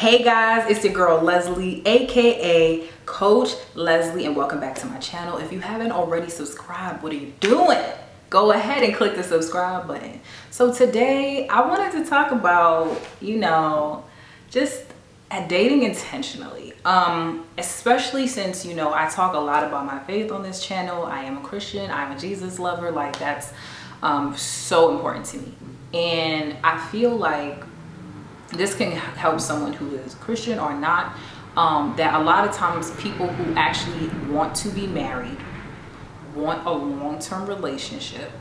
Hey guys, it's your girl Leslie, aka Coach Leslie, and welcome back to my channel. If you haven't already subscribed, what are you doing? Go ahead and click the subscribe button. So today I wanted to talk about, just dating intentionally. Especially since, I talk a lot about my faith on this channel. I am a Christian, I'm a Jesus lover. Like, that's so important to me. And I feel like this can help someone who is Christian or not, that a lot of times people who actually want to be married, want a long-term relationship,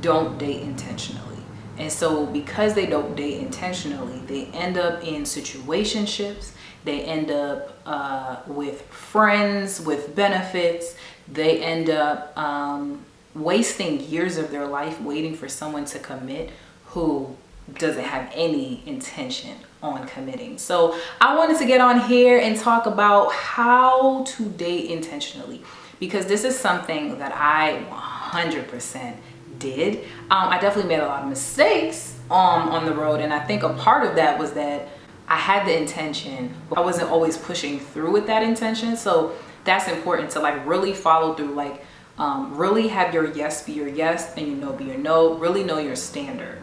don't date intentionally. And so because they don't date intentionally, they end up in situationships, they end up with friends with benefits, they end up wasting years of their life waiting for someone to commit who doesn't have any intention on committing. So I wanted to get on here and talk about how to date intentionally, because this is something that I 100% did. I definitely made a lot of mistakes on the road, and I think a part of that was that I had the intention, but I wasn't always pushing through with that intention. So that's important to really follow through, really have your yes be your yes and your no be your no. Really know your standard.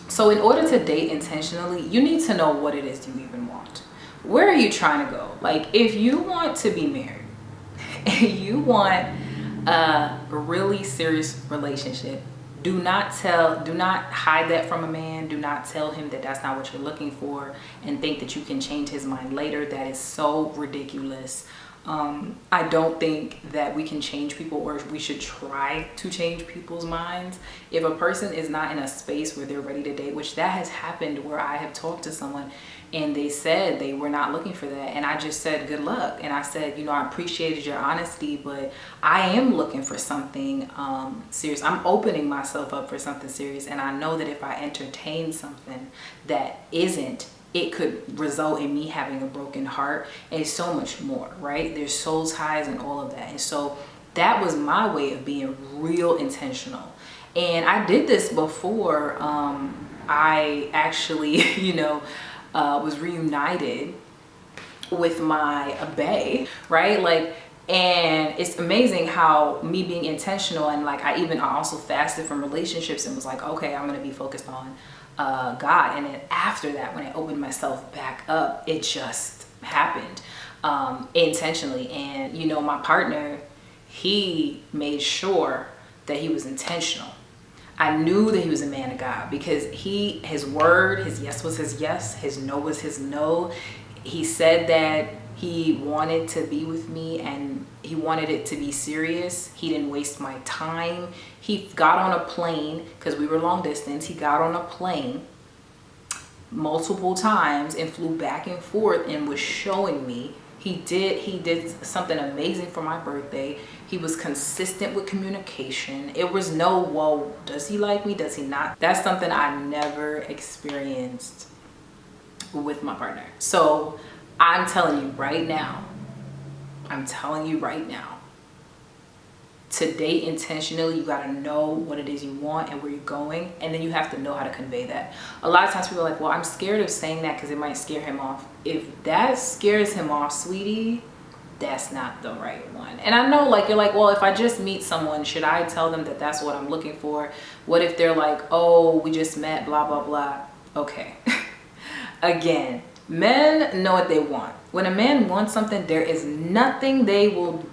So in order to date intentionally, you need to know what it is you even want. Where are you trying to go? Like, if you want to be married and you want a really serious relationship, do not hide that from a man. Do not tell him that that's not what you're looking for and think that you can change his mind later. That is so ridiculous. I don't think that we can change people, or we should try to change people's minds. If a person is not in a space where they're ready to date, which that has happened, where I have talked to someone and they said they were not looking for that, and I just said good luck, and I said, I appreciated your honesty, but I am looking for something serious. I'm opening myself up for something serious, and I know that if I entertain something that isn't, it could result in me having a broken heart and so much more, right? There's soul ties and all of that. And so that was my way of being real intentional. And I did this before I actually, was reunited with my bae, right? And it's amazing how me being intentional, and I also fasted from relationships and was like, okay, I'm gonna be focused on God. And then after that, when I opened myself back up, it just happened intentionally. And my partner, he made sure that he was intentional. I knew that he was a man of God, because his word, his yes was his yes, his no was his no. He said that he wanted to be with me and he wanted it to be serious. He didn't waste my time. He got on a plane, because we were long distance. He got on a plane multiple times and flew back and forth and was showing me. He did something amazing for my birthday. He was consistent with communication. It was no, well, does he like me? Does he not? That's something I never experienced with my partner. So I'm telling you right now, to date intentionally, you got to know what it is you want and where you're going, and then you have to know how to convey that. A lot of times people are like, well, I'm scared of saying that because it might scare him off. If that scares him off, sweetie, that's not the right one. And I know, you're like, well, if I just meet someone, should I tell them that that's what I'm looking for? What if they're like, oh, we just met, blah, blah, blah. Okay. Again, men know what they want. When a man wants something, there is nothing they will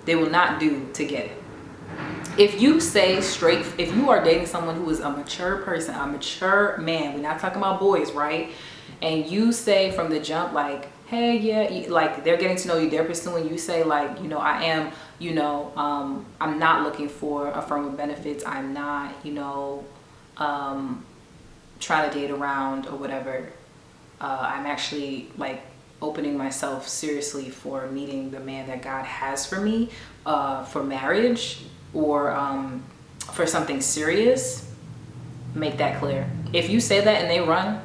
not do to get it. If you say straight, if you are dating someone who is a mature person, a mature man, we're not talking about boys, right? And you say from the jump, hey, yeah, they're getting to know you, they're pursuing you, say I am, I'm not looking for a firm of benefits. I'm not, trying to date around or whatever. I'm actually opening myself seriously for meeting the man that God has for me, for marriage or for something serious. Make that clear. If you say that and they run,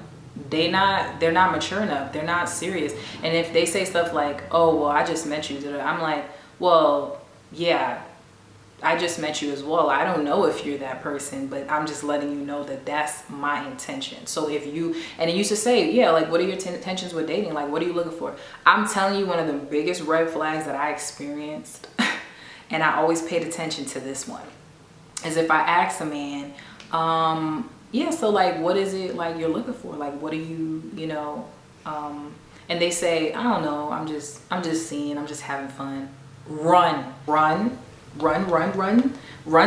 they're not mature enough. They're not serious. And if they say stuff like, oh, well, I just met you, I'm like, well, yeah, I just met you as well. I don't know if you're that person, but I'm just letting you know that that's my intention. So if you, and it used to say, yeah, like, what are your intentions with dating? Like, what are you looking for? I'm telling you, one of the biggest red flags that I experienced, and I always paid attention to this one, is if I ask a man, yeah, so like, what is it like you're looking for? Like, what are you, you know, and they say, I don't know, I'm just seeing, I'm just having fun. Run,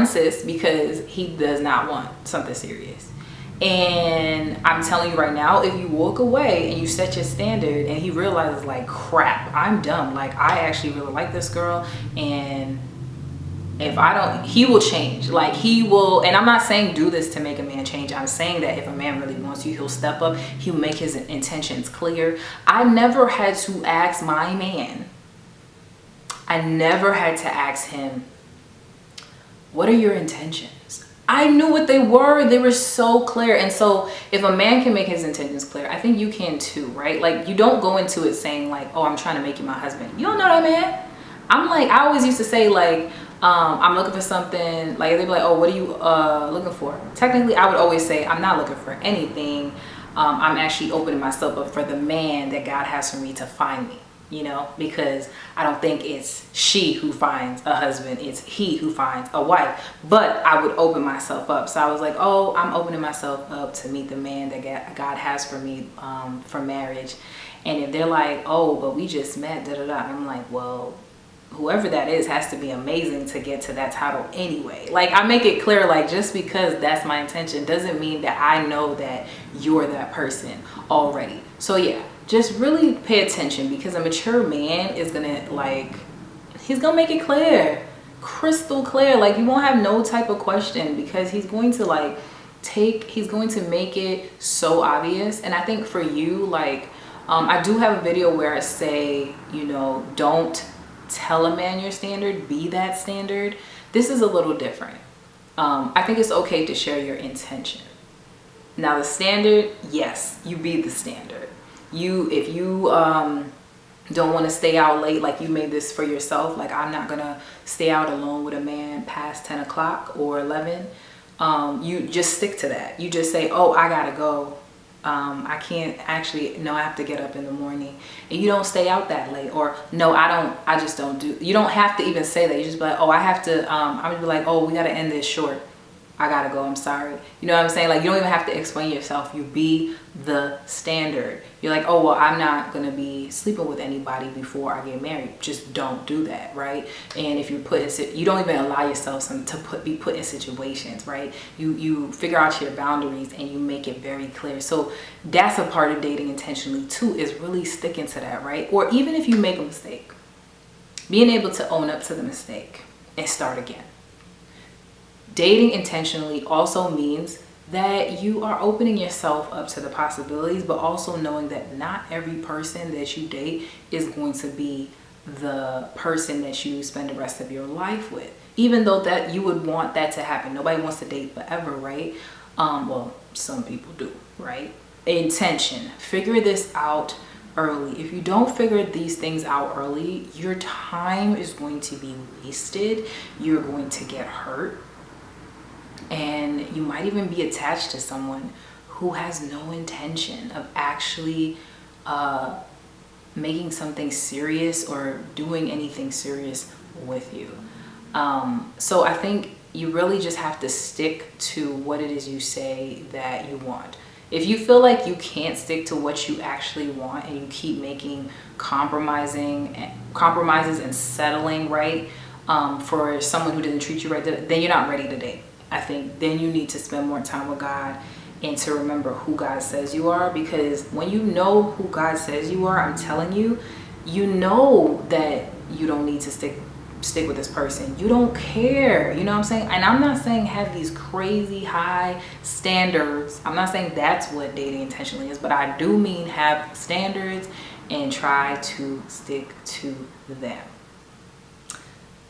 sis, because he does not want something serious. And I'm telling you right now, if you walk away and you set your standard and he realizes, like, crap, I'm dumb, like, I actually really like this girl, and if I don't, he will change. Like, he will. And I'm not saying do this to make a man change. I'm saying that if a man really wants you, he'll step up, he'll make his intentions clear. I never had to ask my man, I never had to ask him, what are your intentions? I knew what they were. They were so clear. And so if a man can make his intentions clear, I think you can too, right? Like, you don't go into it saying like, oh, I'm trying to make you my husband. You don't know that man. I'm like, I always used to say, like, I'm looking for something. Like, they'd be like, oh, what are you looking for? Technically, I would always say, I'm not looking for anything. I'm actually opening myself up for the man that God has for me to find me, you know, because I don't think it's she who finds a husband, it's he who finds a wife. But I would open myself up. So I was like, oh, I'm opening myself up to meet the man that God has for me for marriage. And if they're like, oh, but we just met, da da da, I'm like, well, whoever that is has to be amazing to get to that title anyway. Like, I make it clear, like, just because that's my intention doesn't mean that I know that you're that person already. So yeah, just really pay attention, because a mature man is gonna, like, he's gonna make it clear, crystal clear. Like, you won't have no type of question, because he's going to, like, he's going to make it so obvious. And I think for you, like, I do have a video where I say, you know, don't tell a man your standard, be that standard. This is a little different. I think it's okay to share your intention. Now the standard, yes, you be the standard. If you don't want to stay out late, like, you made this for yourself, like, I'm not gonna stay out alone with a man past 10 o'clock or 11, you just stick to that. You just say, oh, I gotta go, I can't actually, no, I have to get up in the morning. And you don't stay out that late. Or no, I just don't do. You don't have to even say that. You just be like, oh, I have to, I'm gonna be like, oh, we gotta end this short, I gotta go, I'm sorry. You know what I'm saying? Like, you don't even have to explain yourself. You be the standard. You're like, oh, well, I'm not gonna be sleeping with anybody before I get married. Just don't do that, right? And if you you don't even allow yourself to be put in situations, right? You figure out your boundaries and you make it very clear. So that's a part of dating intentionally too, is really sticking to that, right? Or even if you make a mistake, being able to own up to the mistake and start again. Dating intentionally also means that you are opening yourself up to the possibilities, but also knowing that not every person that you date is going to be the person that you spend the rest of your life with. Even though that you would want that to happen. Nobody wants to date forever, right? Well, some people do, right? Intention. Figure this out early. If you don't figure these things out early, your time is going to be wasted. You're going to get hurt. And you might even be attached to someone who has no intention of actually making something serious or doing anything serious with you. So I think you really just have to stick to what it is you say that you want. If you feel like you can't stick to what you actually want and you keep making compromises and settling, right, for someone who didn't treat you right, then you're not ready to date. I think then you need to spend more time with God and to remember who God says you are, because when you know who God says you are, I'm telling you, you know that you don't need to stick with this person. You don't care, you know what I'm saying? And I'm not saying have these crazy high standards. I'm not saying that's what dating intentionally is, but I do mean have standards and try to stick to them.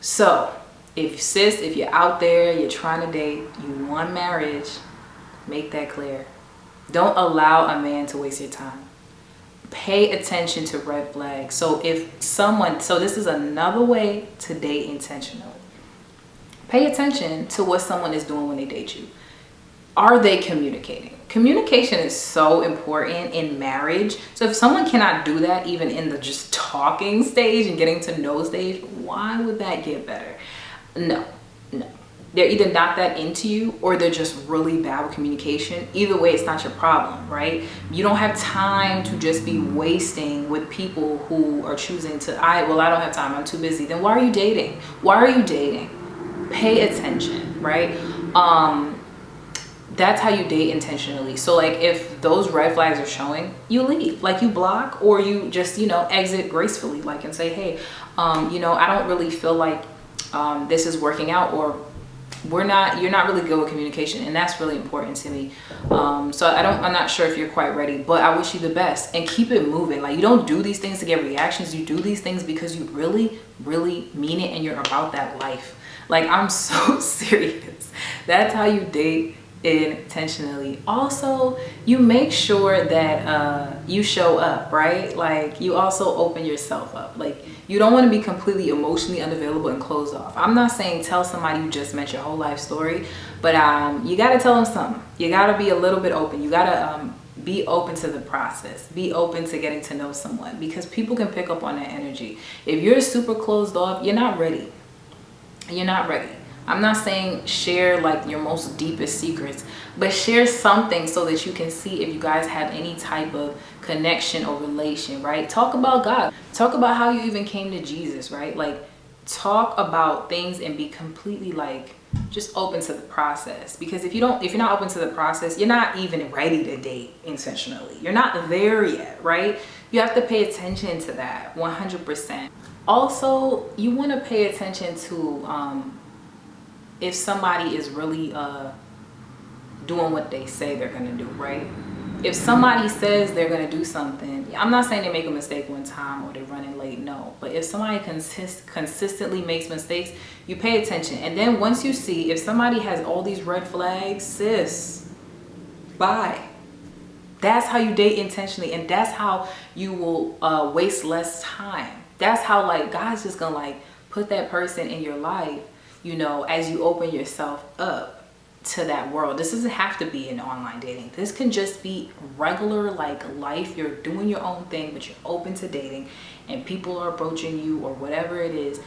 So if you're out there, you're trying to date, you want marriage, make that clear. Don't allow a man to waste your time. Pay attention to red flags. So this is another way to date intentionally. Pay attention to what someone is doing when they date you. Are they communicating? Communication is so important in marriage. So if someone cannot do that even in the just talking stage and getting to know stage, why would that get better? No. They're either not that into you or they're just really bad with communication. Either way, it's not your problem, right? You don't have time to just be wasting with people who are choosing to, I don't have time, I'm too busy. Then why are you dating? Why are you dating? Pay attention, right? That's how you date intentionally. So like if those red flags are showing, you leave, like you block, or you just, exit gracefully, like, and say, hey, I don't really feel like this is working out, or you're not really good with communication, and that's really important to me. So I'm not sure if you're quite ready, but I wish you the best, and keep it moving. Like, you don't do these things to get reactions. You do these things because you really, really mean it, and you're about that life. Like, I'm so serious. That's how you date intentionally. Also, you make sure that you show up, right? Like, you also open yourself up. Like, you don't want to be completely emotionally unavailable and closed off. I'm not saying tell somebody you just met your whole life story, but you got to tell them something. You got to be a little bit open. You got to be open to the process. Be open to getting to know someone, because people can pick up on that energy. If you're super closed off, you're not ready. You're not ready. I'm not saying share like your most deepest secrets, but share something so that you can see if you guys have any type of connection or relation, right? Talk about God. Talk about how you even came to Jesus, right? Like, talk about things and be completely like just open to the process. Because if you're not open to the process, you're not even ready to date intentionally. You're not there yet, right? You have to pay attention to that 100%. Also, you want to pay attention to if somebody is really doing what they say they're gonna do, right? If somebody says they're gonna do something, I'm not saying they make a mistake one time or they're running late, no. But if somebody consistently makes mistakes, you pay attention. And then once you see if somebody has all these red flags, sis, bye. That's how you date intentionally, and that's how you will waste less time. That's how, like, God's just gonna like put that person in your life, as you open yourself up to that world. This doesn't have to be in online dating. This can just be regular, like, life. You're doing your own thing, but you're open to dating, and people are approaching you or whatever it is.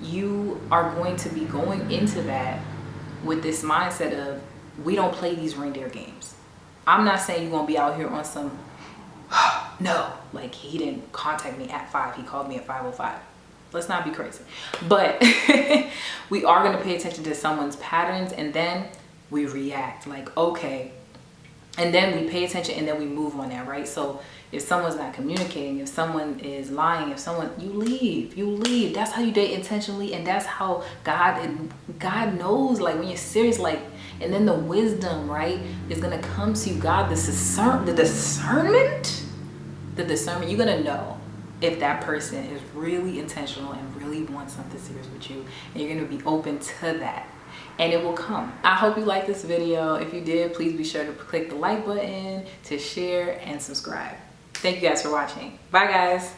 You are going to be going into that with this mindset of, we don't play these reindeer games. I'm not saying you're gonna be out here on some no, like, he didn't contact me at 5, he called me at 5:05. Let's not be crazy. But we are going to pay attention to someone's patterns, and then we react like, okay, and then we pay attention, and then we move on that, right? So if someone's not communicating, if someone is lying, you leave. That's how you date intentionally, and that's how God knows, like, when you're serious, like, and then the wisdom, right, is going to come to you. God, the discernment, you're going to know if that person is really intentional and really wants something serious with you, and you're going to be open to that, and it will come. I hope you liked this video. If you did, please be sure to click the like button, to share, and subscribe. Thank you guys for watching. Bye, guys.